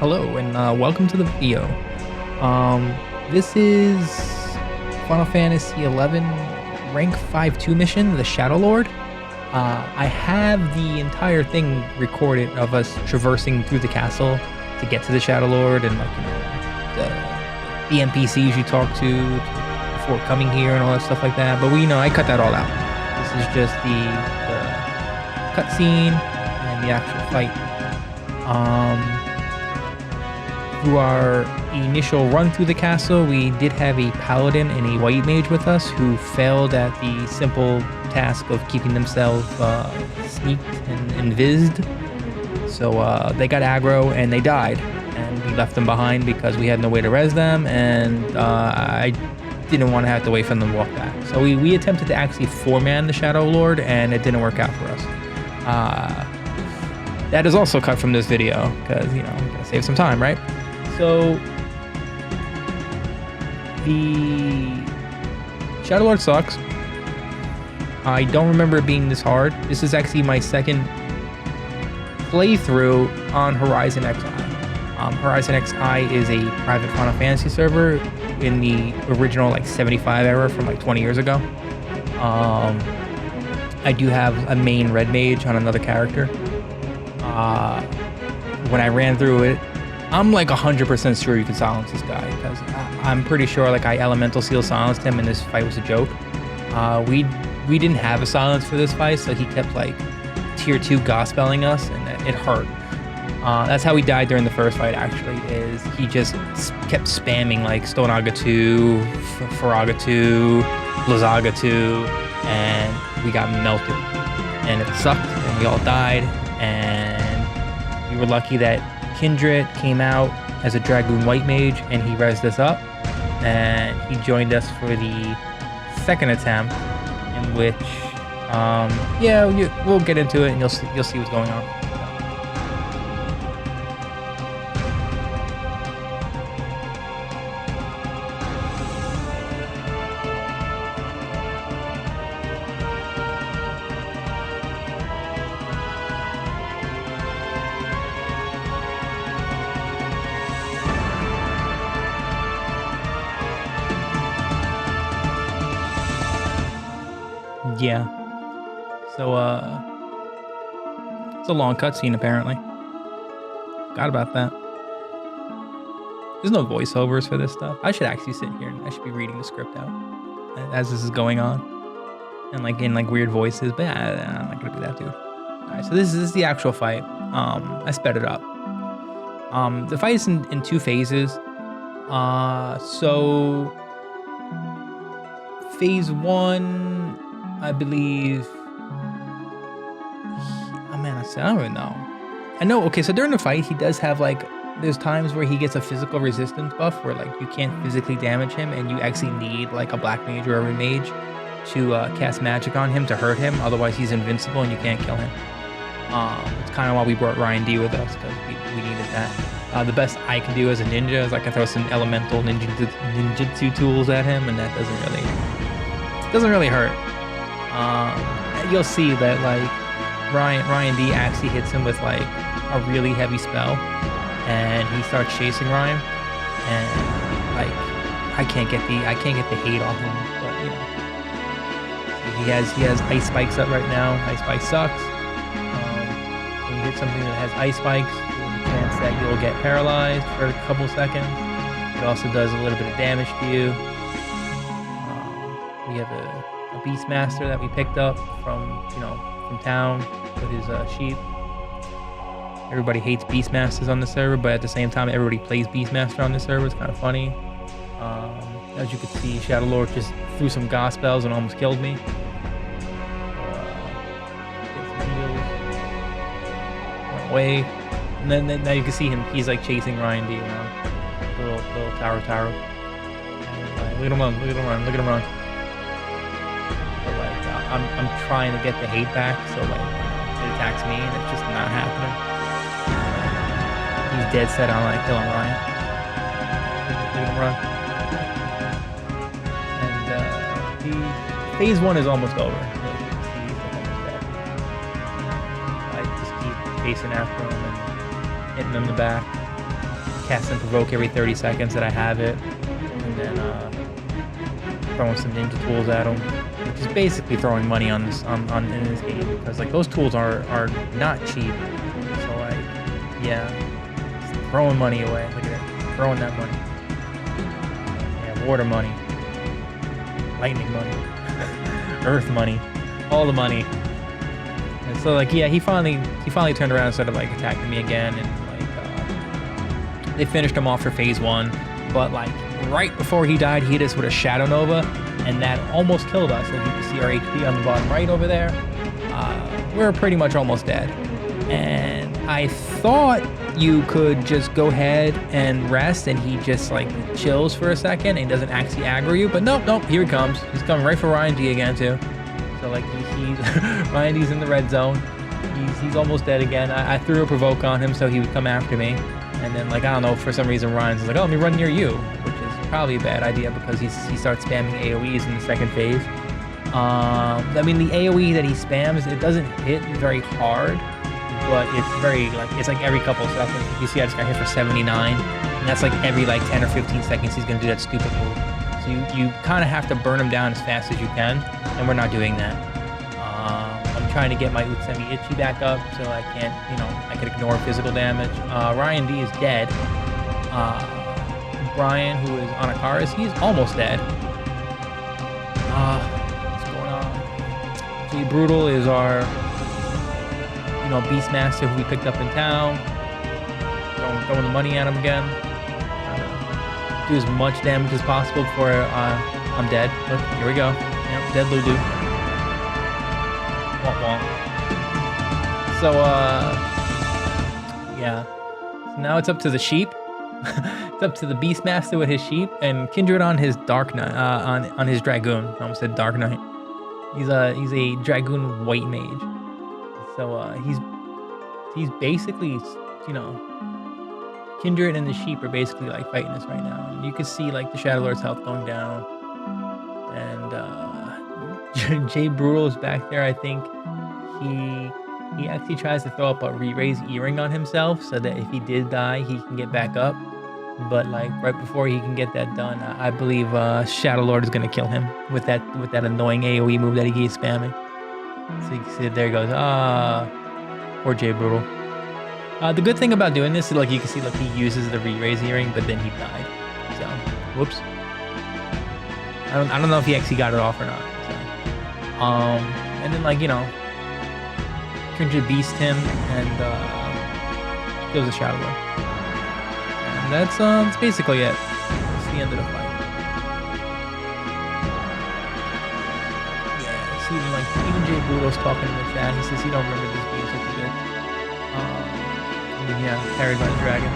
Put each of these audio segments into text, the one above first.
Hello and welcome to the video. This is Final Fantasy XI rank 5-2 mission, the Shadow Lord. I have the entire thing recorded of us traversing through the castle to get to the Shadow Lord and the NPCs you talk to before coming here and all that stuff like that. But I cut that all out. This is just the cutscene and the actual fight. Through our initial run through the castle, we did have a paladin and a white mage with us who failed at the simple task of keeping themselves sneaked and vised. So they got aggro and they died, and we left them behind because we had no way to res them, and I didn't want to have to wait for them to walk back. So we attempted to actually four-man the Shadow Lord, and it didn't work out for us. That is also cut from this video because, gotta save some time, right? So the Shadow Lord sucks. I don't remember it being this hard. This is actually my second playthrough on HorizonXI. HorizonXI is a private Final Fantasy server in the original 75 era from 20 years ago. I do have a main red mage on another character. When I ran through it, I'm 100% sure you can silence this guy, because I'm pretty sure I elemental seal silenced him and this fight was a joke. We didn't have a silence for this fight, so he kept tier 2 gospeling us, and it hurt. That's how he died during the first fight, actually, is he just kept spamming Stonaga 2, Faraga 2, Blazaga 2, and we got melted. And it sucked, and we all died, and we were lucky that Kindred came out as a Dragoon White Mage, and he rezzed us up, and he joined us for the second attempt, in which, we'll get into it, and you'll see what's going on. Yeah. So, it's a long cutscene, apparently. Forgot about that. There's no voiceovers for this stuff. I should actually sit here and I should be reading the script out as this is going on. And in weird voices, but I'm not gonna do that, dude. Alright, so this is the actual fight. I sped it up. The fight is in 2 phases. So phase 1, I believe. I don't even know. I know. Okay, so during the fight, he does have there's times where he gets a physical resistance buff where you can't physically damage him, and you actually need a black mage or a red mage to cast magic on him to hurt him. Otherwise, he's invincible and you can't kill him. It's kind of why we brought Ryan D with us, because we needed that. The best I can do as a ninja is I can throw some elemental ninjutsu tools at him, and that doesn't really hurt. You'll see that Ryan D actually hits him with a really heavy spell, and he starts chasing Ryan, and I can't get the hate off him, but he has ice spikes up right now. Ice spike sucks. When you hit something that has ice spikes, there's a chance that you'll get paralyzed for a couple seconds. It also does a little bit of damage to you. We have a Beastmaster that we picked up from town with his sheep. Everybody hates Beastmasters on the server, but at the same time, everybody plays Beastmaster on the server. It's kind of funny. As you can see, Shadow Lord just threw some goth spells and almost killed me. Went away, and then now you can see him. He's chasing Ryan D around. The little Taro. Look at him run! Look at him run! I'm trying to get the hate back, so it attacks me, and it's just not happening. He's dead set on killing Ryan. Look at him run. And the phase 1 is almost over. He's almost dead. I just keep chasing after him and hitting him in the back. cast and provoke every 30 seconds that I have it, and then throwing some ninja tools at him, which is basically throwing money on this in this game, because like those tools are not cheap. So like, yeah, just throwing money away. Look at it, throwing that money. Yeah, water money, lightning money, earth money, all the money. And so like, yeah, he finally turned around and started like attacking me again, and like they finished him off for phase 1, but like right before he died, he hit us with a Shadow Nova, and that almost killed us. As you can see our HP on the bottom right over there. We're pretty much almost dead, and I thought you could just go ahead and rest, and he just like chills for a second and doesn't actually aggro you, but nope, here he comes. He's coming right for Ryan D again too. So like he's Ryan D's in the red zone. He's almost dead again. I threw a provoke on him so he would come after me, and then like I don't know, for some reason Ryan's like, oh, let me run near you, which is probably a bad idea because he starts spamming AoEs in the second phase. I mean, the AoE that he spams, it doesn't hit very hard, but it's very like, it's like every couple of seconds. You see I just got hit for 79, and that's like every like 10 or 15 seconds he's gonna do that stupid move. So you kind of have to burn him down as fast as you can, and we're not doing that. I'm trying to get my Utsemi Ichi back up so I can't, you know, I can ignore physical damage. Ryan D is dead. Brian, who is on Akaris, he's almost dead. What's going on? G Brutal is our, you know, Beastmaster who we picked up in town. Throwing the money at him again. Do as much damage as possible before I'm dead. Look, here we go. Yep, dead Lulu. Womp womp. So, yeah. So now it's up to the sheep. It's up to the Beastmaster with his sheep, and Kindred on his Dark Knight, on his Dragoon. I almost said Dark Knight. He's a Dragoon white mage. So he's basically, you know, Kindred and the sheep are basically like fighting us right now. And you can see like the Shadow Lord's health going down, and Jay Brutal is back there. I think he actually tries to throw up a re-raise earring on himself so that if he did die, he can get back up. But like right before he can get that done, I believe Shadow Lord is gonna kill him with that annoying AoE move that he keeps spamming. So you can see it, there he goes. Poor Jay Brutal. The good thing about doing this is like you can see like he uses the re-raise earring, but then he died. So whoops. I don't know if he actually got it off or not. So and then like, you know, Kindred beast him and kills the Shadow Lord. And that's basically it. That's the end of the fight. Yeah, see like even Jay Brutal's talking in the chat. He says he don't remember this being such a bit. Yeah, carried by the dragon.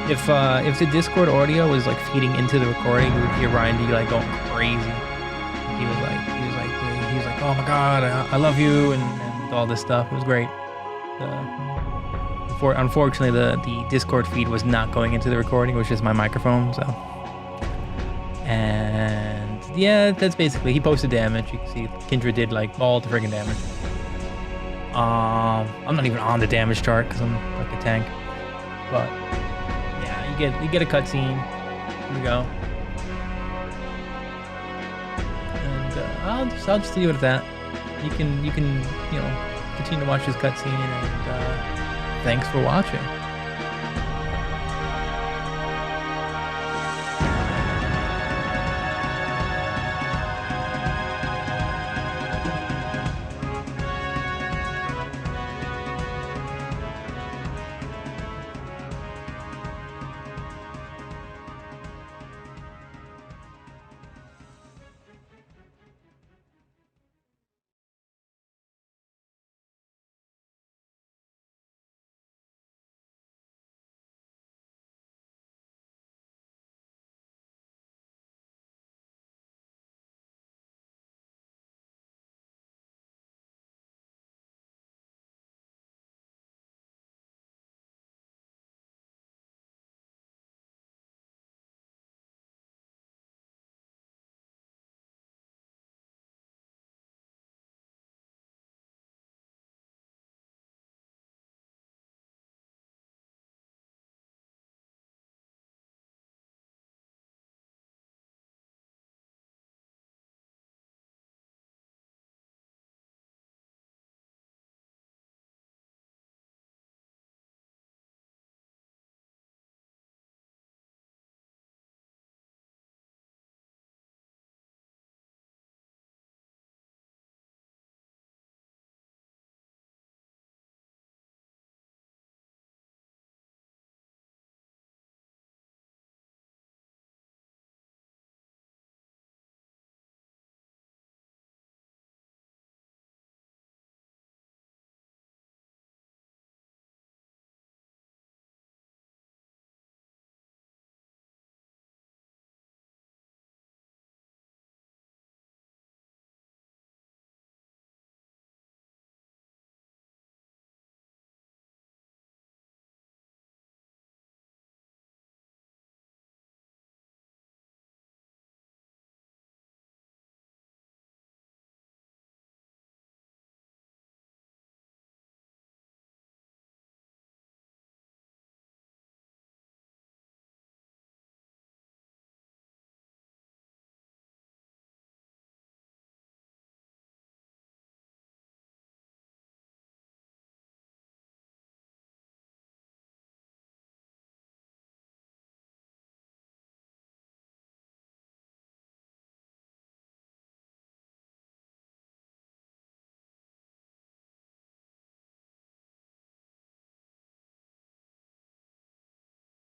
If the Discord audio was like feeding into the recording, you would hear Ryan D like going crazy. He was like, oh my god, I love you, and all this stuff. It was great. Unfortunately, the Discord feed was not going into the recording, which is my microphone. So, and yeah, that's basically. He posted damage. You can see Kindred did like all the friggin' damage. I'm not even on the damage chart because I'm like a tank. But yeah, you get a cutscene. Here we go. And I'll just leave it at that. You can you know, continue to watch this cutscene, and thanks for watching.